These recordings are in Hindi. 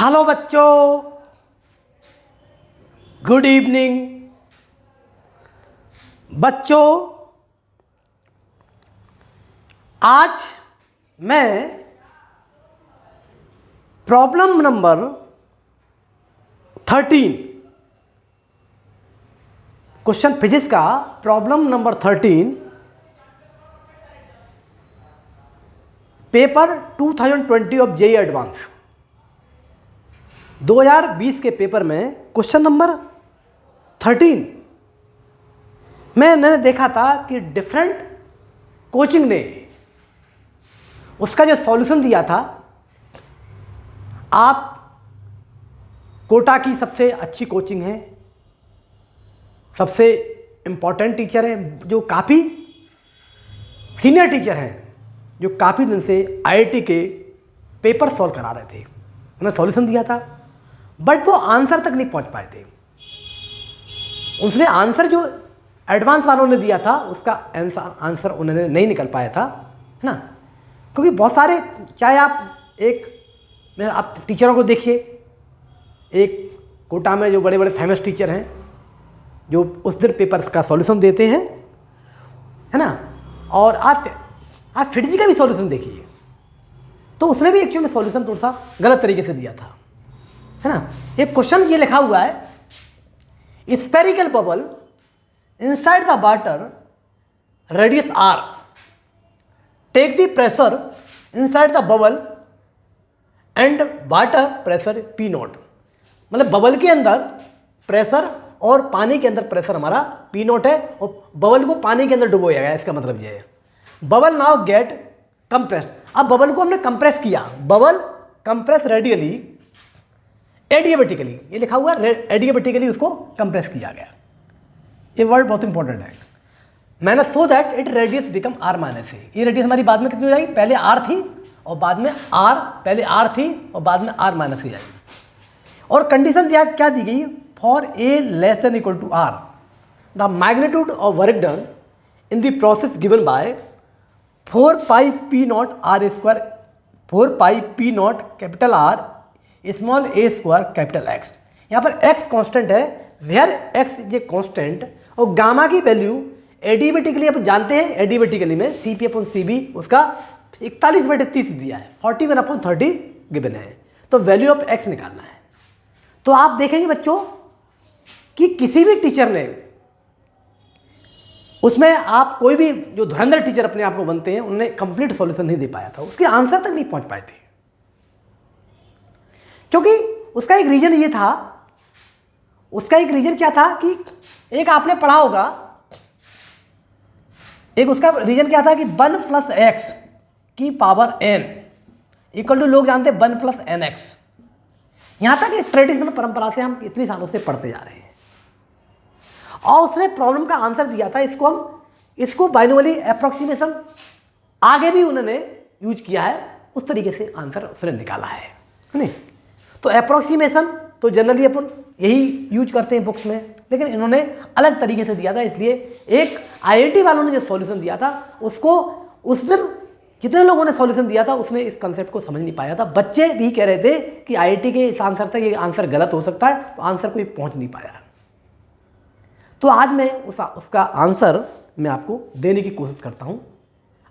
हेलो बच्चों, गुड इवनिंग। बच्चों, आज मैं प्रॉब्लम नंबर 13 क्वेश्चन फिजिक्स का problem number 13 paper 2020 of JEE advance 2020 के पेपर में क्वेश्चन नंबर 13 मैंने देखा था कि डिफरेंट कोचिंग ने उसका जो सॉल्यूशन दिया था। आप कोटा की सबसे अच्छी कोचिंग है, सबसे इम्पोर्टेंट टीचर हैं, जो काफ़ी सीनियर टीचर हैं, जो काफ़ी दिन से आईआईटी के पेपर सॉल्व करा रहे थे। उन्होंने सॉल्यूशन दिया था बट वो आंसर तक नहीं पहुंच पाए थे। उसने आंसर जो एडवांस वालों ने दिया था उसका आंसर उन्होंने नहीं निकल पाया था, है ना। क्योंकि बहुत सारे, चाहे आप टीचरों को देखिए, एक कोटा में जो बड़े बड़े फेमस टीचर हैं जो उस दिन पेपर का सॉल्यूशन देते हैं, है ना। और आप फिटजी का भी सॉल्यूशन देखिए, तो उसने भी एक्चुअली में सॉल्यूशन थोड़ा सा गलत तरीके से दिया था, है ना। एक क्वेश्चन ये लिखा हुआ है, spherical bubble inside the water radius r, take the pressure inside the bubble and water pressure P nought. मतलब बबल के अंदर प्रेशर और पानी के अंदर प्रेशर हमारा P नॉट है, और बबल को पानी के अंदर डुबोया गया। इसका मतलब ये है बबल नाउ गेट कंप्रेस। अब बबल को हमने कंप्रेस किया, बबल कंप्रेस रेडियली एडियाबेटिकली, ये लिखा हुआ है एडियाबेटिकली उसको कंप्रेस किया गया। ये वर्ड बहुत इंपॉर्टेंट है। मैंने so that it radius become r minus a. ये रेडियस हमारी बाद में कितनी हो जाएगी, पहले r थी और बाद में r, पहले r थी और बाद में r माइनस ए आएगी। और कंडीशन दिया क्या दी गई, for a less than equal to r the magnitude of work done in the process given by 4 pi p nought r square, 4 pi p nought capital R small a square capital x। यहाँ पर x कांस्टेंट है, where x is a constant, और गामा की वैल्यू एडियाबेटिकली आप जानते हैं, एडियाबेटिकली में CP/CB उसका 41/30 दिया है, 41/30 गिवन है, तो वैल्यू ऑफ x निकालना है। तो आप देखेंगे बच्चों कि किसी भी टीचर ने उसमें, आप कोई भी जो धुरंधर टीचर अपने आप को बनते हैं, उन्होंने कंप्लीट सॉल्यूशन नहीं दे पाया था, उसके आंसर तक नहीं पहुंच पाए थे। क्योंकि उसका एक रीजन ये था, उसका एक रीजन क्या था कि एक आपने पढ़ा होगा, एक उसका रीजन क्या था कि 1 + x की पावर n इक्वल टू, लोग जानते हैं 1 + nx। यहां तक एक ट्रेडिशनल परंपरा से हम इतने सालों से पढ़ते जा रहे हैं, और उसने प्रॉब्लम का आंसर दिया था। इसको बाइनोमियल अप्रोक्सीमेशन आगे भी उन्होंने यूज किया है, उस तरीके से आंसर उसने निकाला है नहीं। तो अप्रोक्सीमेशन तो जनरली अपन यही यूज करते हैं बुक्स में, लेकिन इन्होंने अलग तरीके से दिया था। इसलिए एक आईआईटी वालों ने जो सॉल्यूशन दिया था उसको, उस दिन जितने लोगों ने सॉल्यूशन दिया था उसने इस कंसेप्ट को समझ नहीं पाया था। बच्चे भी कह रहे थे कि आईआईटी के इस आंसर तक ये आंसर गलत हो सकता है, तो आंसर कोई पहुंच नहीं पाया। तो आज मैं उसका आंसर मैं आपको देने की कोशिश करता हूँ।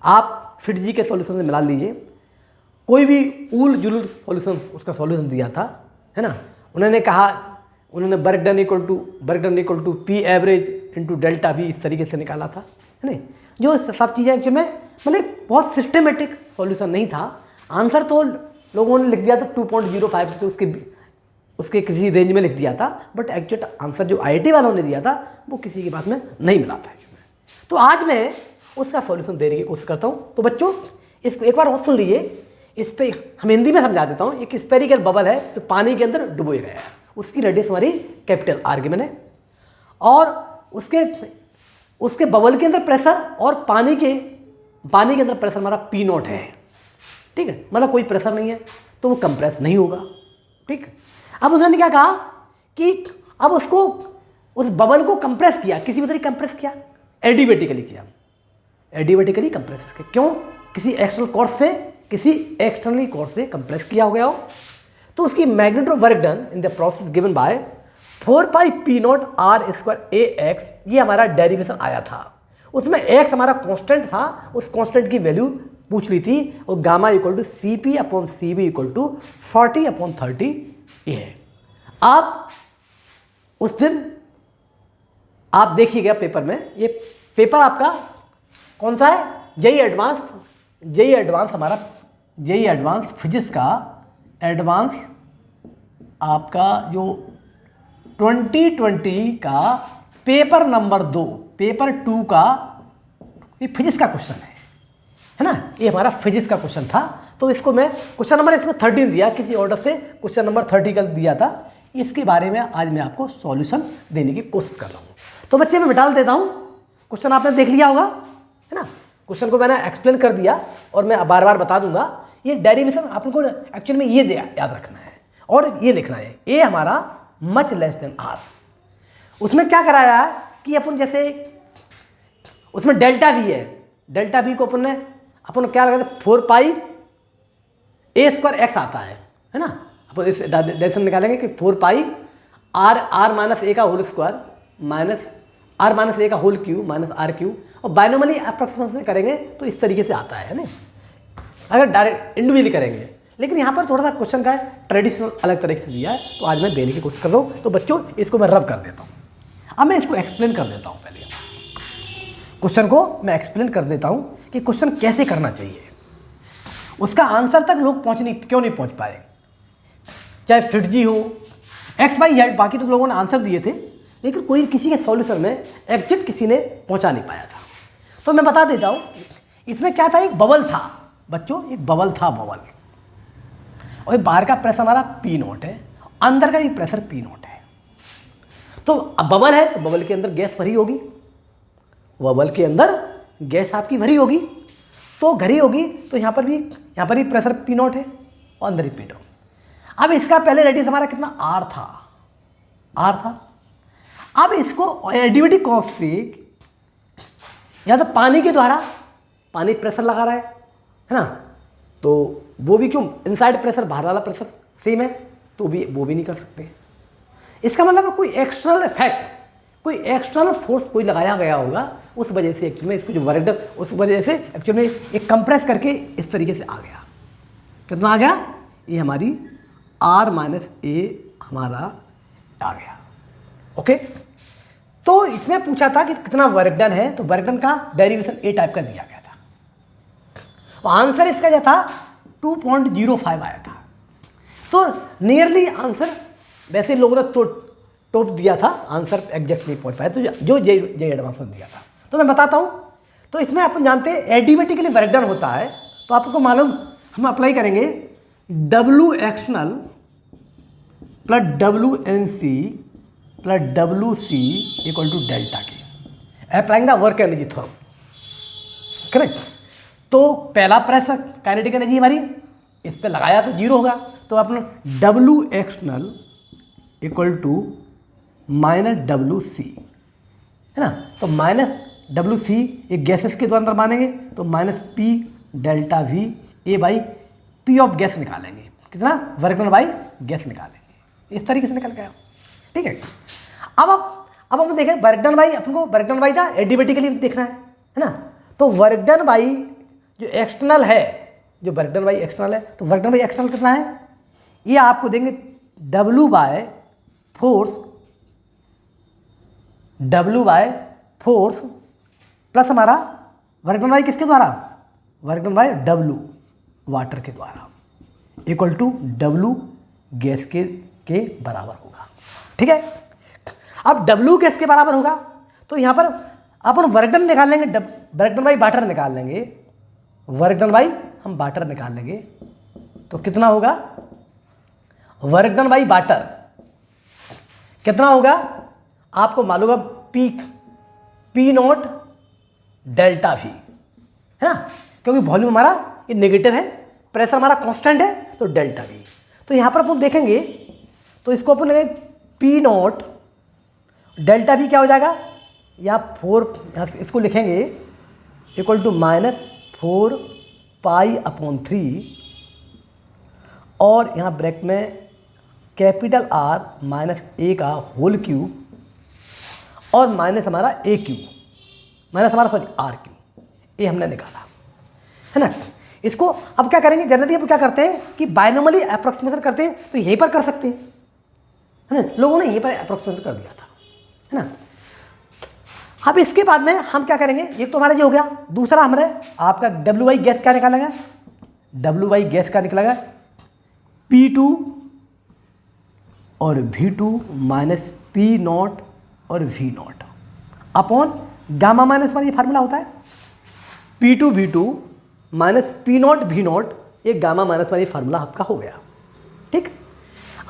आप फिटजी के सॉल्यूशन से मिला लीजिए, कोई भी ऊल जुलूल सॉल्यूशन उसका सॉल्यूशन दिया था, है ना। उन्होंने कहा, उन्होंने work done equal to P average into delta भी इस तरीके से निकाला था, है ना। जो सब चीज़ें एक्चुअली में मतलब बहुत सिस्टमेटिक सॉल्यूशन नहीं था। आंसर तो लोगों ने लिख दिया था 2.05 से उसके किसी रेंज में लिख दिया था, बट एक्चुअल आंसर जो आईआईटी वालों ने दिया था वो किसी की बात में नहीं मिला था। तो आज मैं उसका सॉल्यूशन देने की कोशिश करता हूँ। तो बच्चों इसको एक बार और सुन लीजिए। इस पे हम हिंदी में समझा देता हूँ। एक स्फेरिकल बबल है जो पानी के अंदर डुबोया गया है, उसकी रेडियस हमारी कैपिटल R गिवन है, और उसके बबल के अंदर प्रेशर और पानी के अंदर प्रेशर हमारा P नॉट है, ठीक है। मतलब कोई प्रेशर नहीं है तो वो कंप्रेस नहीं होगा, ठीक। अब उन्होंने क्या कहा कि अब उसको, उस बबल को कंप्रेस किया, किसी भी तरीके कंप्रेस किया, एडियाबेटिकली किया, एडियाबेटिकली कंप्रेस किया। क्यों, किसी एक्सटर्नल कोर्स से कंप्रेस किया हो गया हो। तो उसकी magnitude of work done in the process given by 4 pi P nought R square A X, ये हमारा डेरिवेशन आया था। उसमें एक्स हमारा कांस्टेंट था, उस कांस्टेंट की वैल्यू पूछ ली थी, और gamma equal to C P upon C B equal to 40 upon 30 ये है। आप उस दिन आप देखिएगा पेपर में, ये पेपर आपका कौन सा है, जेई एडवांस हमारा जेई एडवांस फिजिक्स का एडवांस आपका जो 2020 का पेपर नंबर 2, पेपर 2 का ये फिजिक्स का क्वेश्चन है ना, ये हमारा फिजिक्स का क्वेश्चन था। तो इसको मैं क्वेश्चन नंबर इसमें 13 दिया, किसी ऑर्डर से क्वेश्चन नंबर 30 का दिया था। इसके बारे में आज मैं आपको सॉल्यूशन देने की कोशिश कर रहा हूँ। तो बच्चे मैं मिटा देता हूँ, क्वेश्चन आपने देख लिया होगा है ना, क्वेश्चन को मैंने एक्सप्लेन कर दिया और मैं बार बार बता दूंगा। ये डेरिवेशन आपको एक्चुअली में ये याद रखना है और ये लिखना है, ए हमारा मच लेस देन आर। उसमें क्या कराया है कि अपन जैसे उसमें डेल्टा वी है, डेल्टा वी को अपन क्या लगाते 4 पाई ए स्क्वायर एक्स आता है ना। अपन इस डेरिवेशन निकालेंगे कि 4 पाई आर माइनस ए का whole square minus R minus a का whole Q minus R Q, और बाइनोमियली अप्रॉक्सीमेशन करेंगे तो इस तरीके से आता है ना, अगर डायरेक्ट इंडिविजुअली करेंगे। लेकिन यहाँ पर थोड़ा सा क्वेश्चन का ट्रेडिशनल अलग तरीके से दिया है, तो आज मैं देने की कोशिश कर रहा हूँ। तो बच्चों इसको मैं रब कर देता हूँ, अब मैं इसको एक्सप्लेन कर देता हूँ। पहले क्वेश्चन को मैं एक्सप्लेन कर देता हूँ कि क्वेश्चन कैसे करना चाहिए। उसका आंसर तक लोग क्यों नहीं पहुँच पाए, चाहे फिट जी हो, एक्स वाई जेड, बाकी तो लोगों ने आंसर दिए थे, लेकिन कोई किसी के सॉल्यूशन में एग्जैक्ट किसी ने पहुंचा नहीं पाया था। तो मैं बता देता हूं, इसमें क्या था, एक बबल था बच्चों, एक बबल था, बबल, और बाहर का प्रेशर हमारा पी नॉट है, अंदर का भी प्रेशर पी नॉट है। तो अब बबल है तो बबल के अंदर गैस भरी होगी, बबल के अंदर गैस आपकी भरी होगी, तो भरी होगी तो यहाँ पर भी प्रेशर पी नॉट है और अंदर ही पी नॉट। अब इसका पहले रेडियस हमारा कितना आर था। अब इसको एडिविटी कॉज से या तो पानी के द्वारा, पानी प्रेशर लगा रहा है ना, तो वो भी क्यों, इनसाइड प्रेशर बाहर वाला प्रेशर सेम है, तो भी वो भी नहीं कर सकते। इसका मतलब कोई एक्सटर्नल इफेक्ट, कोई एक्सटर्नल फोर्स कोई लगाया गया होगा, उस वजह से एक्चुअली में इसको जो वर्क डन, उस वजह से एक्चुअली में एक कंप्रेस करके इस तरीके से आ गया। कितना आ गया, ये हमारी आर माइनस ए हमारा आ गया। ओके, तो इसमें पूछा था कि कितना वर्क डन है, तो वर्क डन का डेरिवेशन ए टाइप का दिया गया था, और आंसर इसका जो था 2.05 आया था। तो नियरली आंसर, वैसे लोगों ने तो टॉप दिया था, आंसर एग्जैक्ट नहीं पहुंच पाया, तो जो जे एडवांस दिया था। तो मैं बताता हूं, तो इसमें अपन जानते हैं एडिविटी के लिए वर्क डन होता है, तो आपको मालूम, हम अप्लाई करेंगे W external plus W N C plus W C equal to delta K, applying the work energy theorem, correct. तो पहला प्रेशर काइनेटिक एनर्जी हमारी इस पे लगाया तो जीरो होगा, तो अपना W external equal to minus W C है ना, तो माइनस डब्ल्यू सी एक गैसेस के द्वारा मानेंगे, तो minus P delta V A by P of gas निकालेंगे, कितना वर्क डन बाई गैस निकालेंगे, इस तरीके से निकल गया। ठीक है, अब हम देखें वर्क डन बाई, अपन को वर्क डन बाई था एडिविटी के लिए देखना है ना, तो वर्क डन बाई जो एक्सटर्नल है, जो वर्क डन बाई एक्सटर्नल है, तो वर्क डन बाई एक्सटर्नल कितना है, ये आपको देंगे W बाय फोर्स प्लस हमारा वर्क डन बाई किसके द्वारा, work done by W water के द्वारा इक्वल टू W गैस के बराबर होगा। ठीक है, अब W गैस के बराबर होगा, तो यहाँ पर अपन वर्क डन निकाल लेंगे, वर्क डन बाई वाटर निकाल लेंगे, वर्क डन बाई हम वाटर निकाल लेंगे, तो कितना होगा, वर्क डन बाई वाटर कितना होगा, आपको मालूम है पी नॉट डेल्टा वी है ना, क्योंकि वॉल्यूम हमारा ये नेगेटिव है, प्रेशर हमारा कांस्टेंट है, तो डेल्टा वी। तो यहाँ पर अपन देखेंगे, तो इसको अपन लेंगे पी नॉट डेल्टा वी क्या हो जाएगा, यहाँ 4 इसको लिखेंगे equal to minus 4 pi upon 3, और यहाँ ब्रैकेट में कैपिटल R माइनस ए का होल क्यूब और माइनस हमारा ए क्यूब, माइनस हमारा सॉरी आर क्यूब, ये हमने निकाला है ना। इसको अब क्या करेंगे, जनरली हम क्या करते हैं कि बायनोमियली अप्रोक्सीमेशन करते हैं, तो यहीं पर कर सकते हैं है ना, लोगों ने यहीं पर अप्रोक्सीमेशन कर दिया था है ना। अब इसके बाद में हम क्या करेंगे, ये तो हमारा ये हो गया। दूसरा हमारे आपका डब्ल्यू वाई गैस क्या निकालेगा, डब्ल्यू वाई गैस क्या निकलेगा, P2 और V2 माइनस P0 और V0 upon gamma minus one, ये फार्मूला होता है P2 V2 minus P0 V0, ये गामा माइनस वन, ये फार्मूला आपका हो गया। ठीक,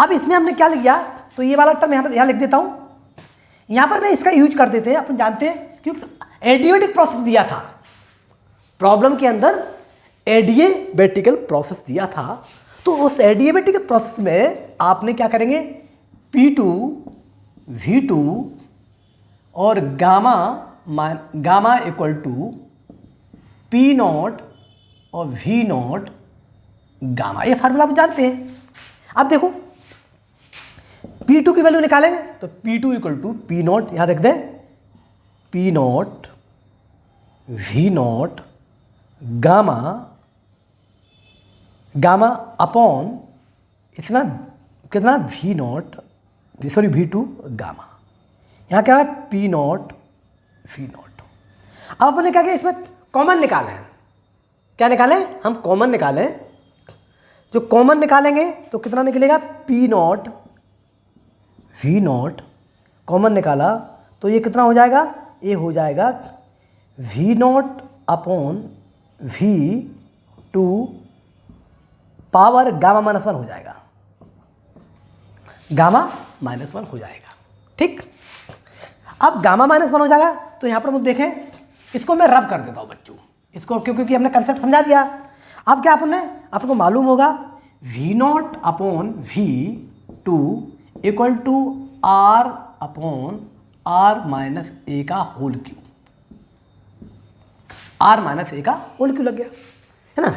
अब इसमें हमने क्या लिया, तो ये वाला टर्म यहाँ लिख देता हूँ। यहाँ पर मैं इसका यूज कर देते हैं, अपन जानते हैं क्योंकि एडियाबेटिक प्रोसेस दिया था प्रॉब्लम के अंदर, एडियाबेटिकल प्रोसेस दिया था। तो उस एडियाबेटिक प्रोसेस में आपने क्या करेंगे, P2 V2 और गामा इक्वल टू P0 और V0 गामा, ये फार्मूला आप जानते हैं। अब देखो P2 की वैल्यू निकालेंगे तो P2 इक्वल टू P0, यहाँ रख दें P0 V0 गामा अपॉन इतना कितना V0 सॉरी V2 गामा, यहाँ क्या है P0 V0। अब अपने क्या किया, इसमें कॉमन निकालें। क्या निकालें, हम कॉमन निकालें। जो कॉमन निकालेंगे तो कितना निकलेगा, P0 V0 कॉमन निकाला तो ये कितना हो जाएगा, ये हो जाएगा V0 upon V2 power gamma minus one हो जाएगा, गामा माइनस वन हो जाएगा। ठीक, अब गामा माइनस वन हो जाएगा तो यहाँ पर हम देखें, इसको मैं रब कर देता हूँ बच्चों, इसको क्योंकि हमने कंसेप्ट समझा दिया। अब क्या आपको मालूम होगा V0 upon V2 equal to R upon R minus a का whole cube, R minus a का होल क्यूब लग गया है ना।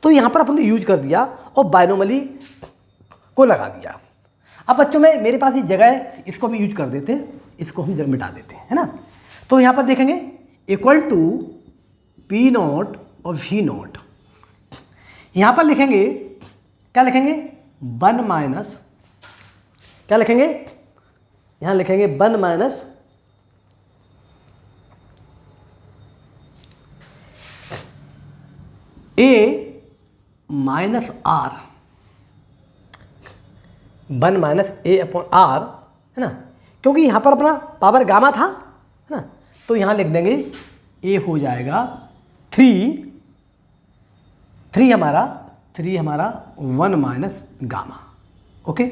तो यहाँ पर अपन ने यूज कर दिया और बायनोमियली को लगा दिया। अब बच्चों में मेरे पास ये जगह है, इसको भी यूज कर देते हैं, इसको हम जब मिटा देते हैं है ना। तो यहाँ पर देखेंगे इक्वल टू P0 और V0, यहाँ पर लिखेंगे क्या लिखेंगे, 1 माइनस क्या लिखेंगे, यहाँ लिखेंगे 1 minus A minus R, 1 minus A upon R है ना, क्योंकि यहाँ पर अपना पावर गामा था है ना। तो यहाँ लिख देंगे ए हो जाएगा 3 हमारा 1 minus gamma, okay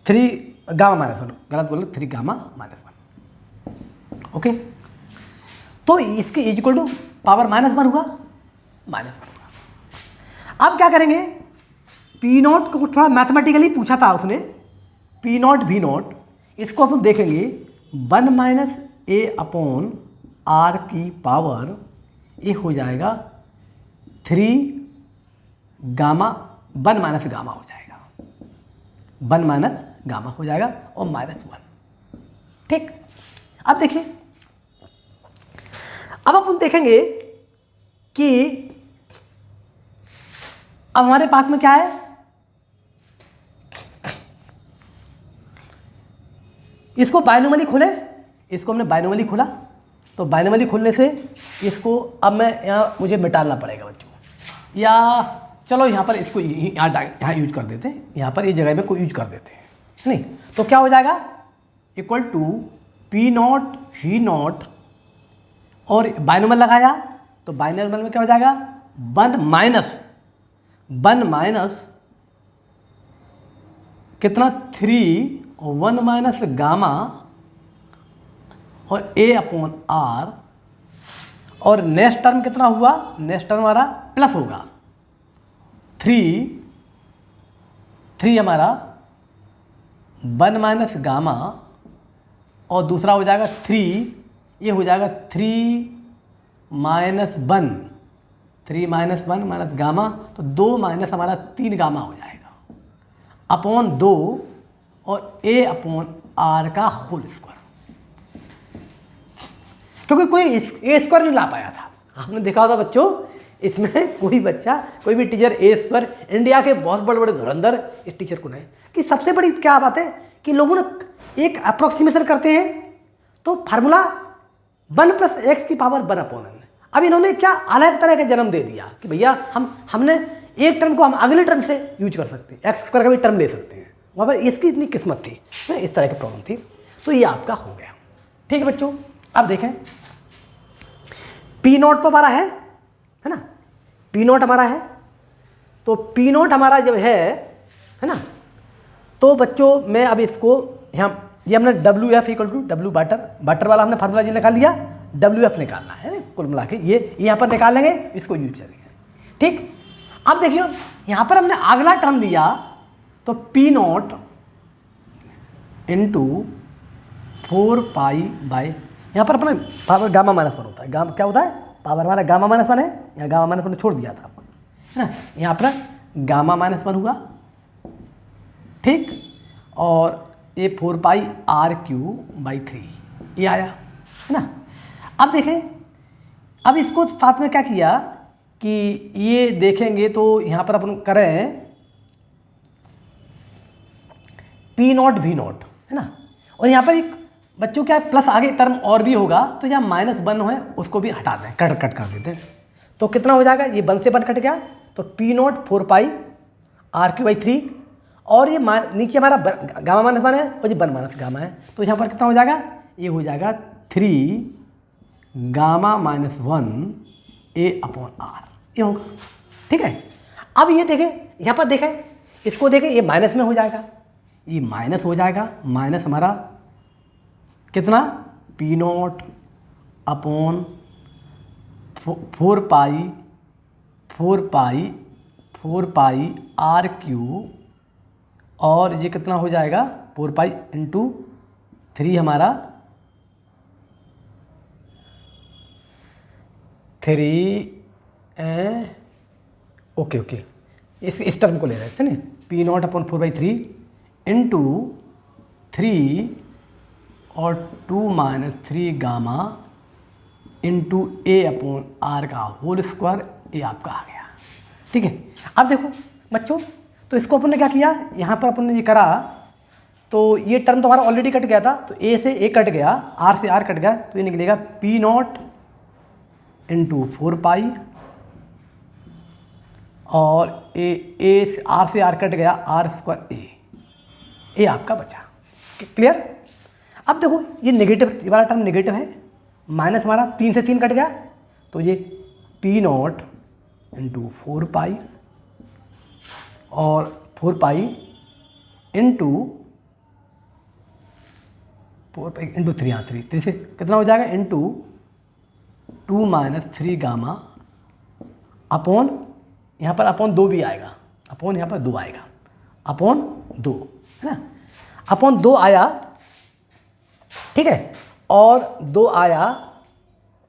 3 gamma minus 1, गलत बोल 3 गामा माइनस 1, ओके। तो इसके इक्वल टू पावर माइनस 1 हुआ, माइनस 1 हुआ। अब क्या करेंगे, P0 को थोड़ा मैथमेटिकली पूछा था उसने, P0 V0, इसको अपन देखेंगे 1 माइनस ए अपॉन आर की पावर ये हो जाएगा 3 गामा 1 माइनस गामा हो जाएगा, 1 माइनस गामा हो जाएगा और माइनस 1। ठीक, अब देखिए, अब अपन देखेंगे कि अब हमारे पास में क्या है, इसको बायनोमियली खोले, इसको हमने बायनोमियली खोला। तो बायनोमियली खोलने से इसको अब मैं यहाँ मुझे मिटाना पड़ेगा बच्चों, या चलो यहाँ पर इसको यहाँ यूज कर देते हैं, यहाँ पर इस जगह में कोई यूज कर देते हैं नहीं। तो क्या हो जाएगा, इक्वल टू P0 V0 और बायनोमियल लगाया तो बायनोमियल में क्या हो जाएगा, 1 माइनस कितना 3 और 1 माइनस गामा और ए अपॉन आर, और नेक्स्ट टर्म कितना हुआ, नेक्स्ट टर्म हमारा प्लस होगा 3 हमारा 1 माइनस गामा और दूसरा हो जाएगा 3, ये हो जाएगा 3 माइनस 1 माइनस गामा, तो 2 माइनस हमारा 3 गामा हो जाएगा। अपॉन 2 और a अपॉन आर का होल स्क्वायर, क्योंकि कोई ए स्क्वायर नहीं ला पाया था। आपने देखा होगा बच्चों, इसमें कोई बच्चा, कोई भी टीचर ए स्क्वायर, इंडिया के बहुत बड़े बड़े धुरंधर इस टीचर को नहीं, कि सबसे बड़ी क्या बात है कि लोगों ने एक अप्रोक्सीमेशन करते हैं तो फार्मूला 1 + x की पावर 1 अपॉन n। अब इन्होंने क्या अलग तरह का जन्म दे दिया कि भैया हमने एक टर्म को हम अगले टर्म से यूज कर सकते हैं, एक्स स्क्वायर का भी टर्म ले सकते हैं। वहाँ पर इसकी इतनी किस्मत थी, इस तरह की प्रॉब्लम थी, तो ये आपका हो गया। ठीक है बच्चों, अब देखें P0 तो हमारा है ना, P0 हमारा है, तो P0 हमारा जब है ना, तो बच्चों मैं अब इसको यहाँ ये हमने WF = W वाटर वाला हमने फार्मूला जी निकाल लिया, WF निकालना है ना, कुल मिला के ये यहाँ पर निकालेंगे, इसको यूज करेंगे। ठीक, अब देखिए यहाँ पर हमने अगला टर्म लिया तो P0 × 4π/, यहाँ पर अपना पावर गामा -1 होता है। गामा क्या होता है, पावर हमारा गामा -1 है, यहाँ गामा -1 छोड़ दिया था है ना, यहाँ पर गामा -1 हुआ। ठीक, और ये 4πr³ 3 ये आया है ना। अब देखें, अब इसको साथ में क्या किया कि ये देखेंगे तो यहाँ पर अपन करें P0 V0 है ना, और यहाँ पर एक बच्चों क्या प्लस आगे टर्म और भी होगा, तो यहाँ -1 है उसको भी हटा दें, कट कर देते हैं, तो कितना हो जाएगा, ये 1 से 1 कट गया, तो P0 4πr³3, और ये नीचे हमारा गामा -1 है और ये 1 - गामा है, तो यहाँ पर कितना हो जाएगा, ये हो जाएगा 3 गामा -1 a/r, ये होगा। ठीक है, अब ये देखें, यहाँ पर देखें, इसको देखें, ये माइनस में हो जाएगा, ये माइनस हो जाएगा, माइनस हमारा कितना P0 अपॉन 4πr³, और ये कितना हो जाएगा 4π × 3 हमारा 3 ओके इस टर्म को ले रहे थे ना, P0 अपॉन 4/3 × 3 और 2 - 3 गामा × a/r का होल स्क्वायर, ये आपका आ गया। ठीक है, अब देखो बच्चों, तो इसको अपन ने क्या किया, यहाँ पर अपन ने ये करा, तो ये टर्म तो हमारा ऑलरेडी कट गया था, तो a से a कट गया, r से r कट गया, तो ये निकलेगा P0 × 4π, और a से r कट गया, r² a आपका बचा। क्लियर। अब देखो ये नेगेटिव वाला टर्म नेगेटिव है, माइनस हमारा 3 से 3 कट गया, तो ये P0 × 4π, और 4π × 3, हाँ 3 से कितना हो जाएगा, × 2 - 3 गामा अपॉन, यहाँ पर अपॉन 2 भी आएगा, अपॉन यहाँ पर 2 आएगा, अपॉन 2 है ना, अपॉन 2 आया। ठीक है, और 2 आया,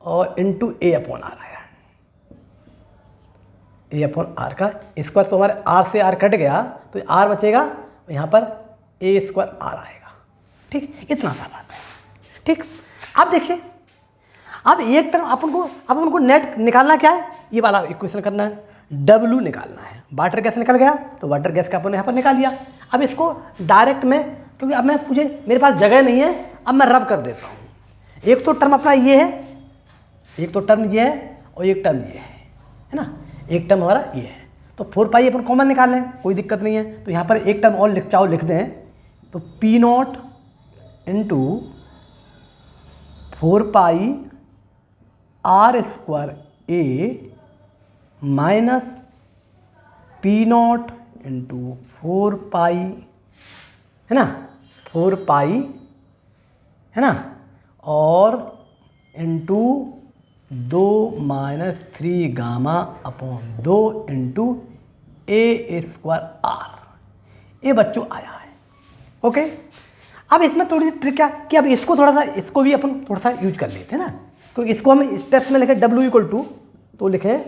और × a/r आया, a/r का स्क्वायर, तो हमारे r से r कट गया, तो r बचेगा, यहाँ पर a² r आएगा। ठीक, इतना सा बात है। ठीक, अब देखिए, अब एक टर्म अब उनको नेट निकालना क्या है, ये वाला इक्वेशन करना है, W निकालना है। वाटर गैस निकल गया, तो वाटर गैस का अपन यहाँ पर निकाल लिया। अब इसको डायरेक्ट में, क्योंकि अब मेरे पास जगह नहीं है, अब मैं रब कर देता हूँ। एक तो टर्म अपना ये है, एक तो टर्म ये है, और एक टर्म ये है ना, एक टर्म हमारा ये है, तो 4π अपन कॉमन निकाल लें, कोई दिक्कत नहीं है। तो यहाँ पर एक टर्म और लिख दें, तो P0 × 4πr² a minus P0 × 4π है ना, 4π है ना, और × 2 - 3 गामा अपॉन 2 × a²r, ये बच्चों आया है। ओके, अब इसमें थोड़ी सी ट्रिक क्या कि अब इसको थोड़ा सा, इसको भी अपन थोड़ा सा यूज कर लेते हैं ना, तो इसको हम स्टेप्स में लिखें W = तो लिखें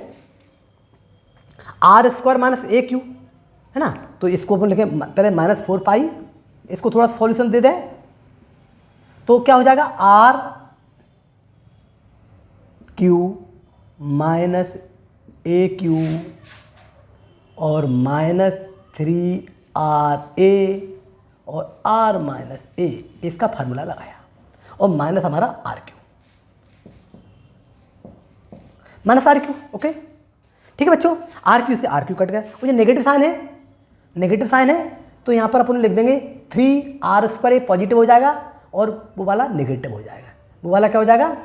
r² - aq, है ना। तो इसको अपन लिखें पहले -4 पाई, इसको थोड़ा सॉल्यूशन दे दें तो क्या हो जाएगा, R Q minus A Q और -3RA और R माइनस ए, इसका फार्मूला लगाया और माइनस हमारा R Q, minus R Q. Okay ठीक है बच्चों, आर क्यू से आर क्यू कट गया, वो जो नेगेटिव साइन है, नेगेटिव साइन है तो यहाँ पर अपन लिख देंगे 3R² पॉजिटिव हो जाएगा और वो वाला नेगेटिव हो जाएगा। वो वाला क्या हो जाएगा,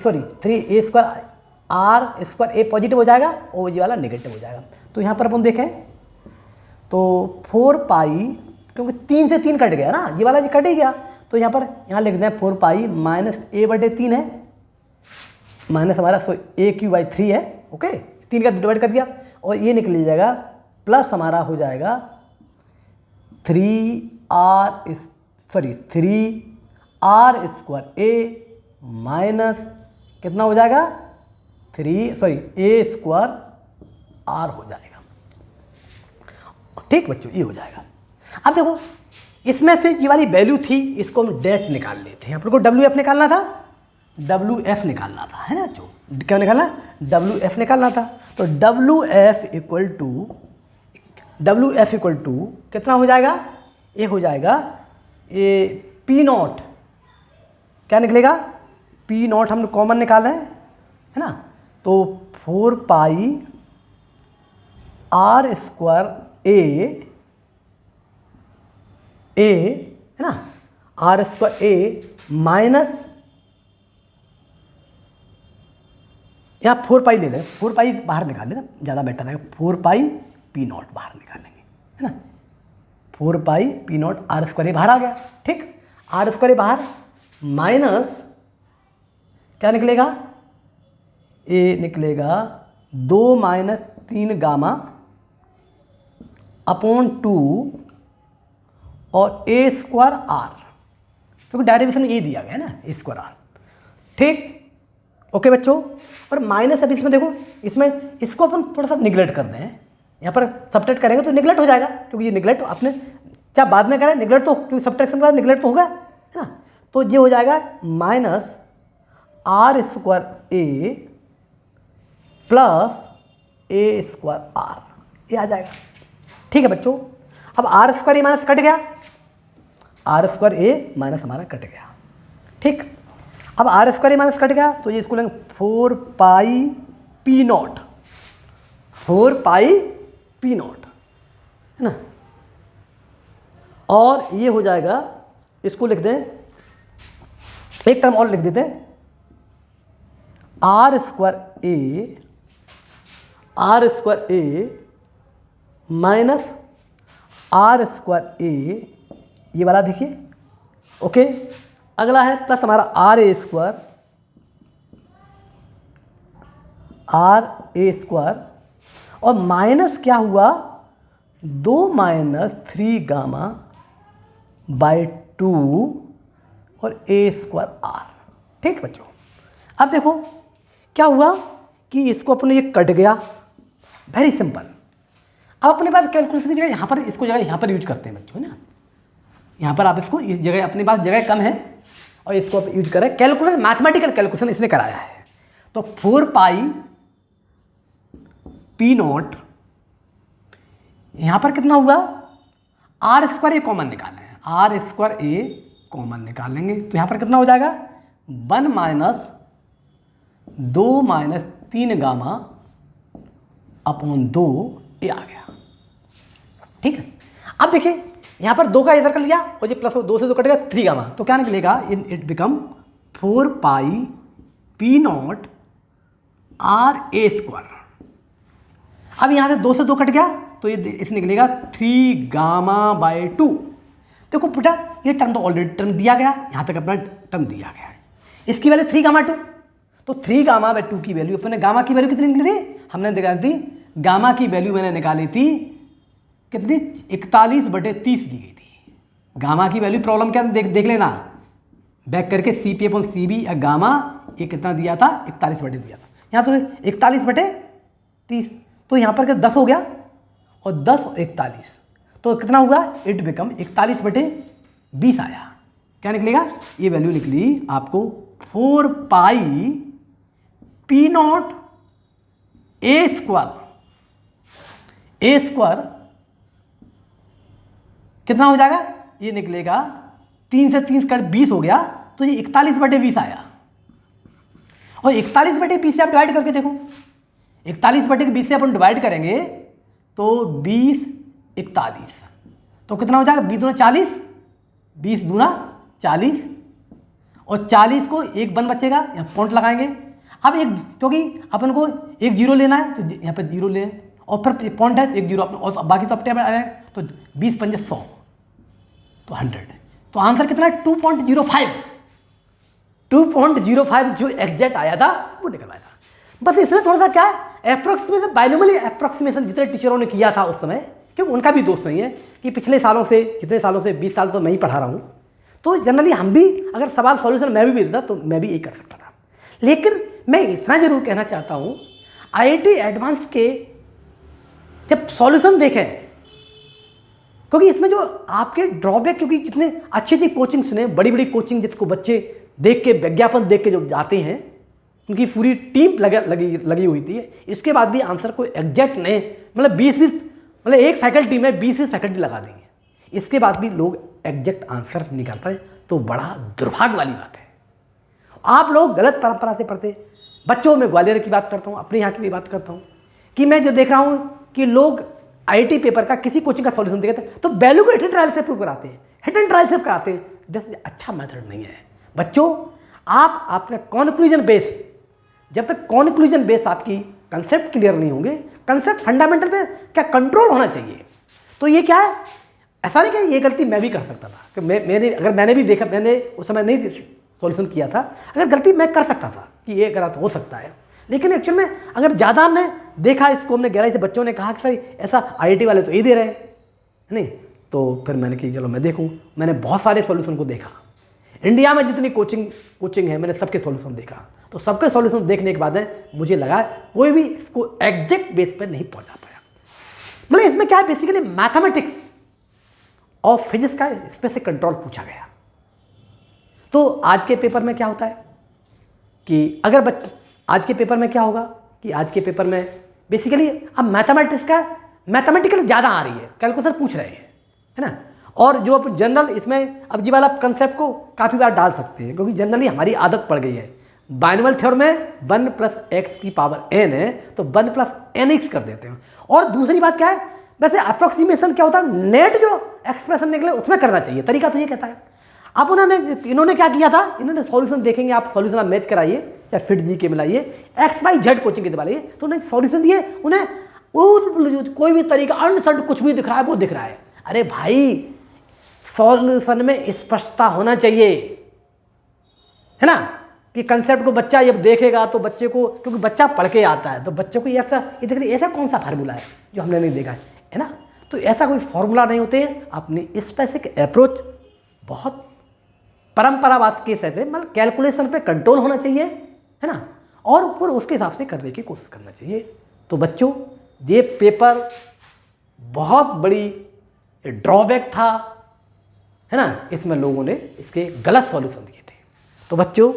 सॉरी 3A²R² पॉजिटिव हो जाएगा और ये वाला नेगेटिव हो जाएगा। तो यहाँ पर अपन देखें तो 4 पाई, क्योंकि 3 से 3 कट गया ना, ये वाला कट ही गया, तो यहाँ पर यहाँ लिख दें 4 पाई -A/3 है, माइनस हमारा AQ/3 है। ओके 3 का डिवाइड कर दिया और ये निकल जाएगा प्लस हमारा हो जाएगा 3R² माइनस कितना हो जाएगा A² हो जाएगा। ठीक बच्चों, ये हो जाएगा। अब देखो इसमें से ये वाली वैल्यू थी, इसको हम डेट निकाल लेते हैं। अपन को WF निकालना था, WF निकालना था, है ना, जो क्या निकालना, WF निकालना था। तो WF इक्वल टू कितना हो जाएगा, ये हो जाएगा ये P0, क्या निकलेगा, P0 हम कॉमन निकाल रहे हैं, है ना। तो 4 पाई R² A है ना, R² माइनस, यहाँ 4 पाई ले लें, 4 पाई बाहर निकाल लें, ज़्यादा बेटर है, 4 पाई P0 बाहर निकालेंगे, है ना। 4 पाई P0 R² बाहर आ गया। ठीक, R² बाहर माइनस क्या निकलेगा, ए निकलेगा 2 - 3 गामा अपॉन 2 और A²R, क्योंकि डेरिवेशन में ये दिया गया है ना, A²R। ठीक, ओके बच्चों। और माइनस अब इसमें देखो, इसमें इसको अपन थोड़ा सा निगलेक्ट कर दें, यहाँ पर सब्ट्रैक्ट करेंगे तो निगलेक्ट हो जाएगा, क्योंकि ये निगलेक्ट अपने चाहे बाद में करें, निगलेक्ट तो, क्योंकि सब्ट्रैक्शन के बाद निगलेक्ट तो होगा, है ना। तो ये हो जाएगा -R² प्लस A²R, ये आ जाएगा। ठीक है बच्चों, अब R² माइनस कट गया, R² माइनस हमारा कट गया। ठीक, अब R² माइनस कट गया तो ये इसको लेंगे 4 पाई P0, 4 पाई P0, है ना। और ये हो जाएगा, इसको लिख दें, एक टर्म और लिख देते हैं, R² माइनस R², ये वाला देखिए। ओके, अगला है प्लस हमारा RA² और माइनस क्या हुआ, 2 - 3 गामा बाई 2 और A²R। ठीक बच्चों, अब देखो क्या हुआ कि इसको अपने ये कट गया, वेरी सिंपल। अब अपने पास कैलकुलेशन की जगह यहाँ पर, इसको जगह यहाँ पर यूज करते हैं बच्चों, है ना। यहाँ पर आप इसको, इस जगह अपने पास जगह कम है और इसको आप यूज करें, कैलकुलेशन, मैथमेटिकल कैलकुलेशन इसने कराया है। तो 4 पाई P0, यहाँ पर कितना हुआ, R² कॉमन निकालना है, R² कॉमन निकालेंगे तो यहाँ पर कितना हो जाएगा, 1 - 2 - 3 गामा अपॉन 2, ये आ गया। ठीक है, अब देखिए यहाँ पर 2 का इधर कर लिया और ये प्लस 2 से 2 कटेगा 3 गामा, तो क्या निकलेगा, it become 4 pi P0 RA²। अब यहाँ से 2 से 2 कट गया तो ये इस निकलेगा 3 गामा बाई 2। देखो बेटा, ये टर्म तो ऑलरेडी टर्म दिया गया, यहाँ तक अपना टर्म दिया गया है, इसकी वैल्यू 3 गामा 2, तो 3 गामा बाई 2 की वैल्यू, अपने गामा की वैल्यू कितनी निकली थी, हमने निकाली थी, गामा की वैल्यू मैंने निकाली थी कितनी, 41/30 दी गई थी। गामा की वैल्यू प्रॉब्लम क्या देख लेना, बैक करके CP/CB या गामा, ये कितना दिया था, 41 दिया था, यहाँ तो 41/30, तो यहाँ पर क्या 10 हो गया और 10 और 41, तो कितना हुआ, इट बिकम 41/20 आया। क्या निकलेगा, ये वैल्यू निकली आपको 4 pi P not a square कितना हो जाएगा, ये निकलेगा 3 से 3 कट 20 हो गया, तो ये 41/20 आया। और 41/20 से आप डिवाइड करके देखो, 41/20 से अपन डिवाइड करेंगे तो 20 41, तो कितना हो जाएगा, 20 दूना 40, 20 दूना 40, और 40 को एक 1 बचेगा, यहाँ पॉइंट लगाएंगे। अब एक, क्योंकि अपन को एक 0 लेना है तो यहाँ पे 0 ले, और फिर पॉइंट है एक 0 अपने, और बाकी तो अपने आ रहे हैं, तो 20 पंजे 100, तो 100। तो आंसर कितना है, 2.05 जो एग्जैक्ट आया था वो निकल आया था। बस इसमें थोड़ा सा क्या अप्रोक्सीमेशन, बाइनोमियल अप्रोक्सीमेशन जितने टीचरों ने किया था उस समय, क्योंकि उनका भी दोस्त नहीं है कि पिछले सालों से, जितने सालों से 20 साल तो मैं ही पढ़ा रहा हूँ, तो जनरली हम भी अगर सवाल सॉल्यूशन मैं भी देता तो मैं भी यही कर सकता था। लेकिन मैं इतना जरूर कहना चाहता हूँ, IIT एडवांस के जब सॉल्यूशन देखें, क्योंकि इसमें जो आपके ड्रॉबैक, क्योंकि जितने अच्छी अच्छी कोचिंग्स ने, बड़ी बड़ी कोचिंग जिसको बच्चे देख के, विज्ञापन देख के जो जाते हैं, उनकी पूरी टीम लगी हुई थी, इसके बाद भी आंसर को एग्जैक्ट नहीं, मतलब 20-20, मतलब एक फैकल्टी में 20-20 फैकल्टी लगा देंगे, इसके बाद भी लोग एग्जैक्ट आंसर निकाल पाए, तो बड़ा दुर्भाग्य वाली बात है। आप लोग गलत परंपरा से पढ़ते बच्चों में, ग्वालियर की बात करता हूँ, अपने यहाँ की भी बात करता हूँ, कि मैं जो देख रहा हूँ कि लोग IIT पेपर का किसी कोचिंग का सॉल्यूशन देखते हैं तो वैल्यू को हिट एंड ट्रायल से प्रूव कराते हैं, हिट एंड ट्रायल से कराते हैं। जैसे अच्छा मेथड नहीं है बच्चों। आप अपने कॉन्क्लूजन बेस, जब तक कॉन्क्लूजन बेस आपकी कंसेप्ट क्लियर नहीं होंगे, कंसेप्ट फंडामेंटल पे क्या कंट्रोल होना चाहिए। तो ये क्या है, ऐसा नहीं कि ये गलती मैं भी कर सकता था, कि मैंने भी देखा, मैंने उस समय नहीं सॉल्यूशन किया था, अगर गलती मैं कर सकता था कि ये गलत हो सकता है, लेकिन एक्चुअल में अगर ज़्यादा हमने देखा इसको, हमने गहराई से, बच्चों ने कहा कि सर ऐसा IIT वाले तो ये दे रहे हैं, नहीं, तो फिर मैंने कि चलो मैं देखूं। मैंने बहुत सारे सॉल्यूशन को देखा, इंडिया में जितनी कोचिंग है मैंने सबके सॉल्यूशन देखा, तो सबके सॉल्यूशन देखने के बाद मुझे लगा कोई भी इसको एग्जैक्ट बेस पर नहीं पहुंचा पाया। मतलब इसमें क्या है, बेसिकली मैथमेटिक्स और फिजिक्स का इसमें से कंट्रोल पूछा गया। तो आज के पेपर में क्या होता है कि अगर आज के पेपर में क्या होगा कि आज के पेपर में बेसिकली अब मैथमेटिकल ज़्यादा आ रही है, कैलकुलेशन पूछ रहे हैं, है ना। और जो अब जनरल इसमें अब जी वाला कंसेप्ट को काफ़ी बार डाल सकते हैं, क्योंकि जनरली हमारी आदत पड़ गई है। बाइनोमियल थ्योरम में 1 + x⁴n है तो 1 + nx कर देते हैं। और दूसरी बात क्या है, वैसे अप्रोक्सीमेशन क्या होता है, नेट जो एक्सप्रेशन निकले उसमें करना चाहिए, तरीका तो ये कहता है। अब इन्होंने क्या किया था, इन्होंने सॉल्यूशन देखेंगे, आप सॉल्यूशन आप मैच कराइए, चाहे फिट जी के मिलाइए, XYZ कोचिंग के दिवाइए, तो उन्हें सॉल्यूशन दिए, उन्हें कोई भी तरीका अनसर्ट कुछ भी दिख रहा है वो दिख रहा है। अरे भाई, सॉल्यूशन में स्पष्टता होना चाहिए, है ना, कि कंसेप्ट को बच्चा जब देखेगा तो बच्चे को, क्योंकि बच्चा पढ़ के आता है तो बच्चे को ऐसा कौन सा फार्मूला है जो हमने नहीं देखा है ना। तो ऐसा कोई फार्मूला नहीं होते हैं, अपनी स्पेसिफिक अप्रोच, बहुत परंपरावाद के साथ, मतलब कैलकुलेशन पे कंट्रोल होना चाहिए, है ना, और फिर उसके हिसाब से करने की कोशिश करना चाहिए। तो बच्चों, ये पेपर बहुत बड़ी ड्रॉबैक था, है ना, इसमें लोगों ने इसके गलत सॉल्यूशन दिए थे। तो बच्चों,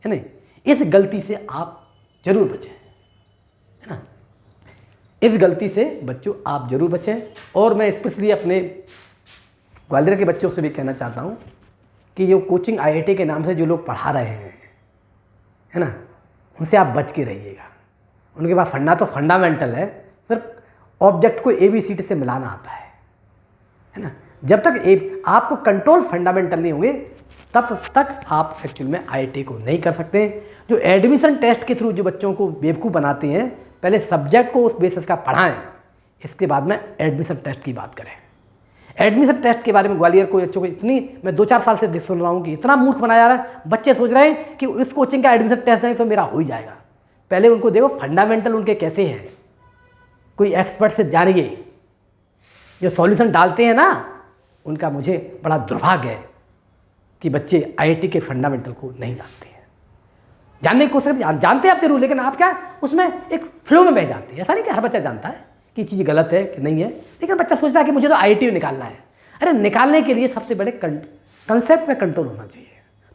है ना, इस गलती से आप जरूर बचें, है ना, इस गलती से बच्चों आप जरूर बचें। और मैं स्पेशली अपने ग्वालियर के बच्चों से भी कहना चाहता हूँ कि जो कोचिंग IIT के नाम से जो लोग पढ़ा रहे हैं, है ना, उनसे आप बच के रहिएगा। उनके पास फंडामेंटल है, सिर्फ ऑब्जेक्ट को ABCD से मिलाना आता है ना। जब तक आपको कंट्रोल फंडामेंटल नहीं होंगे तब तक आप एक्चुअल में IIT को नहीं कर सकते। जो एडमिशन टेस्ट के थ्रू जो बच्चों को बेवकूफ़ बनाते हैं, पहले सब्जेक्ट को उस बेसिस का पढ़ाएं, इसके बाद में एडमिशन टेस्ट की बात करें। एडमिशन टेस्ट के बारे में ग्वालियर को बच्चों को इतनी, मैं 2-4 साल से सुन रहा हूँ कि इतना मूर्ख बनाया जा रहा है। बच्चे सोच रहे हैं कि इस कोचिंग का एडमिशन टेस्ट दें तो मेरा हो ही जाएगा। पहले उनको देखो फंडामेंटल उनके कैसे हैं, कोई एक्सपर्ट से जानिए। जो सॉल्यूशन डालते हैं ना, उनका मुझे बड़ा दुर्भाग्य है कि बच्चे IIT के फंडामेंटल को नहीं जानते हैं। जानने की कोशिश जानते हैं आप जरूर, लेकिन आप क्या उसमें एक फ्लो में बह जाते हैं। ऐसा नहीं कि हर बच्चा जानता है, कि चीज़ गलत है कि नहीं है, लेकिन बच्चा सोचता है कि मुझे तो IIT निकालना है। अरे निकालने के लिए सबसे बड़े कंसेप्ट में कंट्रोल होना चाहिए।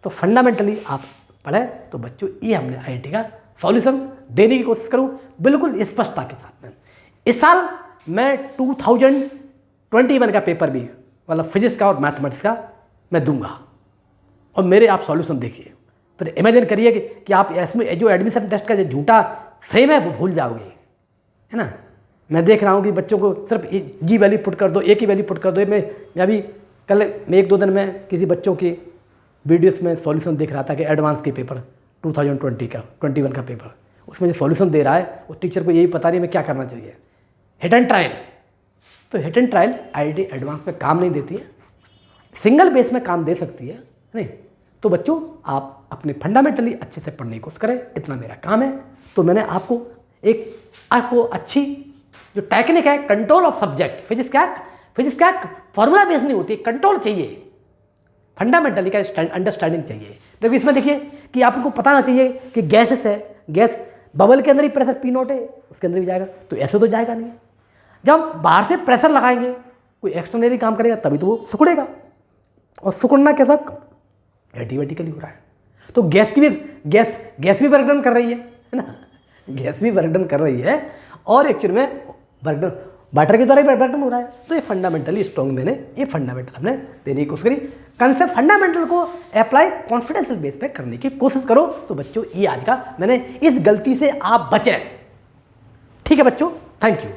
तो फंडामेंटली आप पढ़े तो बच्चों ये हमने IIT का सॉल्यूशन देने की कोशिश करूँ बिल्कुल स्पष्टता के साथ में। इस साल मैं 2021 का पेपर भी मतलब फिजिक्स का और मैथमेटिक्स का मैं दूंगा और मेरे आप सॉल्यूशन देखिए। फिर इमेजिन करिए कि आप इसमें जो एडमिशन टेस्ट का जो झूठा फ्रेम है वो भूल जाओगे, है ना। मैं देख रहा हूँ कि बच्चों को सिर्फ जी वैल्यू पुट कर दो, एक ही वैल्यू पुट कर दो। मैं अभी कल मैं 1-2 दिन में किसी बच्चों की वीडियोस में सॉल्यूशन देख रहा था कि एडवांस के पेपर 2021 का पेपर, उसमें जो सॉल्यूशन दे रहा है उस टीचर को यही पता नहीं मैं क्या करना चाहिए। हिट एंड ट्रायल, तो hit and trial IIT advance में काम नहीं देती है, सिंगल बेस में काम दे सकती है नहीं। तो बच्चों आप अपने फंडामेंटली अच्छे से पढ़ने की कोशिश करें, इतना मेरा काम है। तो मैंने आपको अच्छी जो टेक्निक है कंट्रोल ऑफ सब्जेक्ट, फिजिक्स का फॉर्मूला बेस नहीं होती, कंट्रोल चाहिए, फंडामेंटली का अंडरस्टैंडिंग चाहिए। देखिए इसमें देखिए कि आपको पता ना चाहिए कि गैसेस है, गैस बबल के अंदर ही प्रेशर P0 है, उसके अंदर भी जाएगा, तो ऐसे तो जाएगा नहीं। जब हम बाहर से प्रेशर लगाएंगे, कोई एक्सटर्नली काम करेगा तभी तो वो सिकुड़ेगा, और सिकुड़ना कैसा एडिवेटिकली हो रहा है। तो गैस भी वर्क डन कर रही है ना, गैस भी वर्क डन कर रही है और एक्चुअली में वर्क डन वाटर के द्वारा ही वर्क डन हो रहा है। तो ये फंडामेंटली स्ट्रॉन्ग मैंने ये फंडामेंटल हमने देने की कोशिश करी। कंसेप्ट फंडामेंटल को अप्लाई कॉन्फिडेंशियल बेस पे करने की कोशिश करो। तो बच्चों ये आज का मैंने इस गलती से आप बचें, ठीक है बच्चों, थैंक यू।